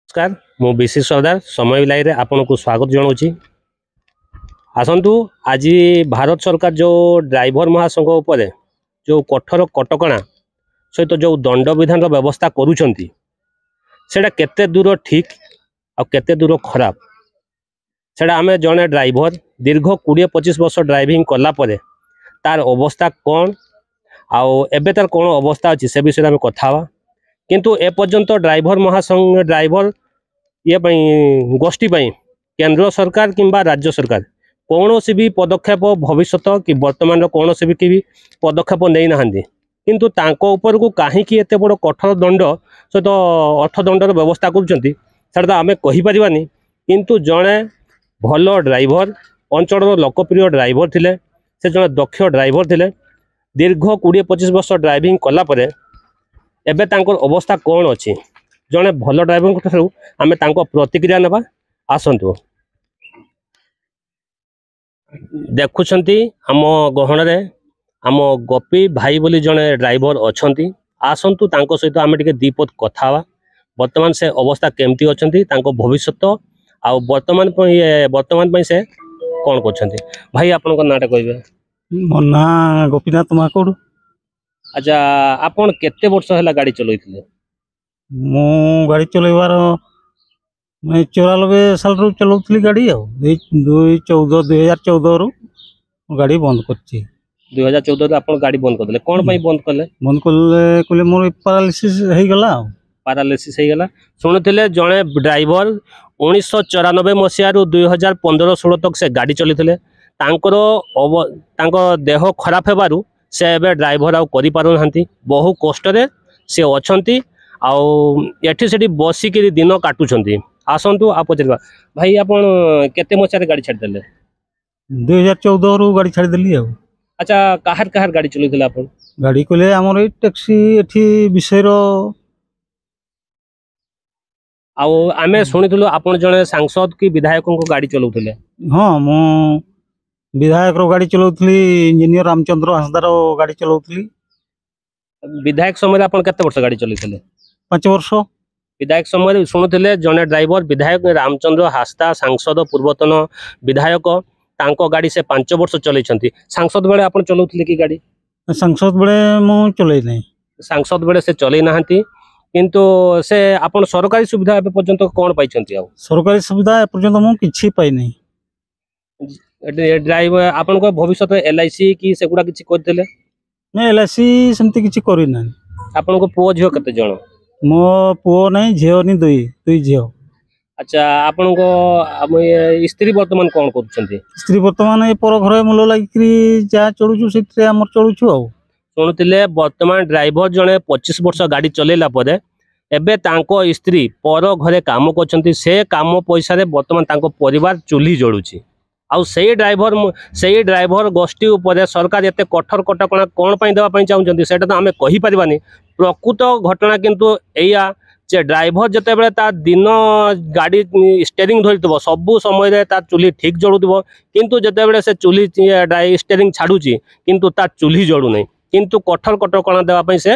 नमस्कार मु विशेष सरदार समय लाइव आपन को स्वागत जनाऊँ। आसतु आज भारत सरकार जो ड्राइवर महासंघ उपर जो कठोर कटकणा सहित जो दंड विधान व्यवस्था करुँच सेटा केते दूर ठीक आ केते दूर खराब सेटा आमे जने ड्राइवर दीर्घ 20-25 वर्ष ड्राइविंग कला परे तार अवस्था कौन आउ एबे तार कौन अवस्था अच्छी से विषय में कथा किंतु ए पर्यंत ड्राइवर महासंघ ड्राइवर ये गोष्ठी केंद्र सरकार किंबा राज्य सरकार कौन सी भी पदक्षेप भविष्य कि वर्तमान कौन सी भी पदक्षेप नहीं ना किंतु तांको ऊपर को कहीं एत बड़ कठोर दंड सहित अर्थदंडर व्यवस्था कर आम कहीपरानी किंतु जड़े भल ड्राइवर अंचल लोकप्रिय ड्राइवर थिले से जड़े दक्ष ड्राइवर थिले दीर्घ 20-25 वर्ष ड्राइविंग कला परे एबे तांकर अवस्था कौन अच्छी जड़े भल ड्राइवर ठार आम प्रतिक्रिया नवा आसतु देखुंट आम गहन आम गोपी भाई बोली जड़े ड्राइवर अच्छा आसतु सहित आम टे दीपद कथा वर्तमान से अवस्था केमती अच्छा भविष्य आ वर्तमान से कौन कर भाई आपण नाटा कहे मो ना गोपीनाथ महाकोड़। अच्छा आपन केते वर्ष है गाड़ी चलते मु गाड़ी चलैबार मैं 94 साल रू चलाउथली गाड़ी आ 2014 रू गाड़ी बंद करछि 2014 आपन गाड़ी बंद करदले कोन पई बंद कले मोर पैरालिसिस हे गला पैरालिसिस हे गला सुनथिले जणे ड्राइवर 1994 मसिया रू 2015-16 तक से गाड़ी चलीथिले तांको देह खराब हेबारू से एबे ड्राइवर आउ करि पारु नांती बहु कष्ट रे से अछंती आउ एठी सेठी बसिक दिन काटुछंती आसंतु आप पचरबा भाई आपण केते मचारे गाड़ी छाड़ देले 2014 रू गाड़ी छाड़ देली आ। अच्छा काहर गाड़ी चलैथिले आपण गाड़ी कोले हमर टैक्सी एठी विषय रो आउ आमे सुनिथिलु आपण जने सांसद की विधायकों को गाड़ी चलौथिले। हां मो विधायक रो गाड़ी चलाउथली इंजीनियर रामचंद्र हांसदा रो गाड़ी चलाउथली। विधायक समय आपण केते वर्ष गाड़ी चलैथिले 5 वर्ष विधायक समय सुनुथिले जने ड्राइवर विधायक रामचंद्र हांसदा सांसद पूर्वतन विधायक तांको गाड़ी से 5 वर्ष चलैछंती सांसद बेले आपण चलाउथले की गाड़ी सांसद बेले मो चलै नै सांसद बेले से चलै नाहंती किंतु से आपण सरकारी सुविधा ए पर्यंत कोन पाइछंती आ सरकारी सुविधा ए पर्यंत मो किछि पाइ नै ड्राइवर आपन को भविष्य एलआईसी की सेगुडा किछि करथिले नै एलआईसी सेमती किछि करि नै आपन को पुओ झियो कते जण मो पुओ नै झियो नि दुई झियो। अच्छा आपन को स्त्री वर्तमान कोन करछंती स्त्री वर्तमान ए पर घर मूल लागिकरी जा चलुछु सेट्रे हमर चलुछु आ सुनुथिले वर्तमान ड्राइवर जणे 25 वर्ष गाड़ी चलेला परे एबे तांको स्त्री पर घरे काम करछंती से काम पैसा रे वर्तमान तांको परिवार चुली जळुची आउ से ड्राइवर गोष्ठी उपर सरकार एते कठोर कटकणा कौन देवाई चाहते सेटा तो आम कहीपरानी प्रकृत घटना किंतु एया जे ड्राइवर जिते बड़े दिन गाड़ी स्टेरिंग धरी सबू समय चुली ठीक जलुव किंतु जिते बड़े से चुली स्टेरिंग छाड़ुची किंतु तार चुली जलू नहीं किंतु कठोर कटकणा देवाई से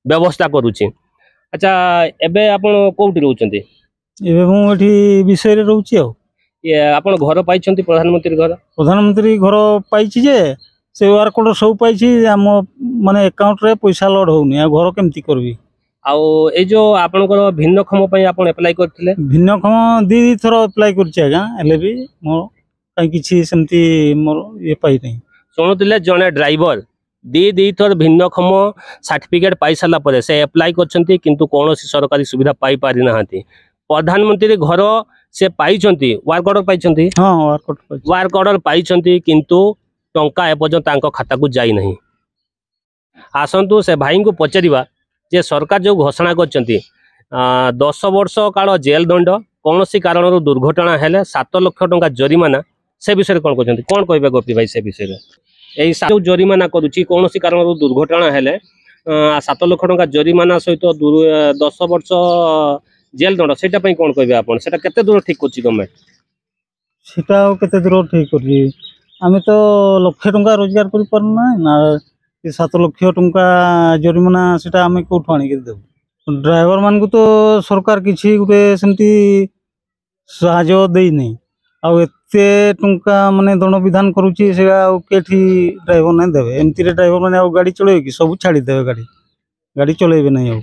व्यवस्था करुच्ची। अच्छा एबे आपण कोठी रहउचंती एबे मु एठी विषय रे रहउची आ ये आपण घर पाइछंती प्रधानमंत्री घर पाइछि जे से वार कोड सब पाइछि हम माने अकाउंट रे पैसा लोड होउनी आ घर केमती करबी आउ ए जो आपनकर भिन्नक्षम पई आपण अप्लाई करथिले भिन्नक्षम दी थर अप्लाई करछि आगा एले भी मोर काई किछि सेमती मोर ये पाइ नै सुनुतिले जने ड्राइवर दी थर भिन्नक्षम सर्टिफिकेट पाइ साला परे से अप्लाई करछंती किंतु कोनोसी सरकारी सुविधा पाइ पारि नाहंती प्रधानमंत्री घर से पाइछंती वर्क ऑर्डर पाइछंती हां वर्क ऑर्डर पाइछंती किंतु टंका एपर्यंत तांको खाता को जाई नहीं आसंतु से भाई को पचारिबा जे सरकार जो घोषणा करछंती 10 वर्ष काल जेल दंड कोनोसी कारण दुर्घटना हेले 7 लाख टंका जरिमाना से विषय कोन करछंती कोन कहबे गोपी भाई से विषय एई जो जरिमाना करूची कोनोसी कारण दुर्घटना हेले 7 लाख टंका जरिमाना सहित 10 वर्ष जेल दंड सेटा पई कोन कहबे आपण सेटा केते दूर ठीक करछि गवर्नमेंट सेटा केते दूर ठीक करछि आमे तो लाख टंका रोजगार करि परना ना 7 लाख टंका जरिमाना सेटा आमे कोठो आनी के देबो ड्राइवर मान को तो सरकार किसी गोटे सेमती साहाଯ୍य देई नहीं आउ एते टंका माने दंड विधान करूची से केठी ड्राइवर नहीं देवे एमती ड्राइवर माने गाड़ी चलेबे कि सब छाड़ी देवे गाड़ी चलेबे नहीं।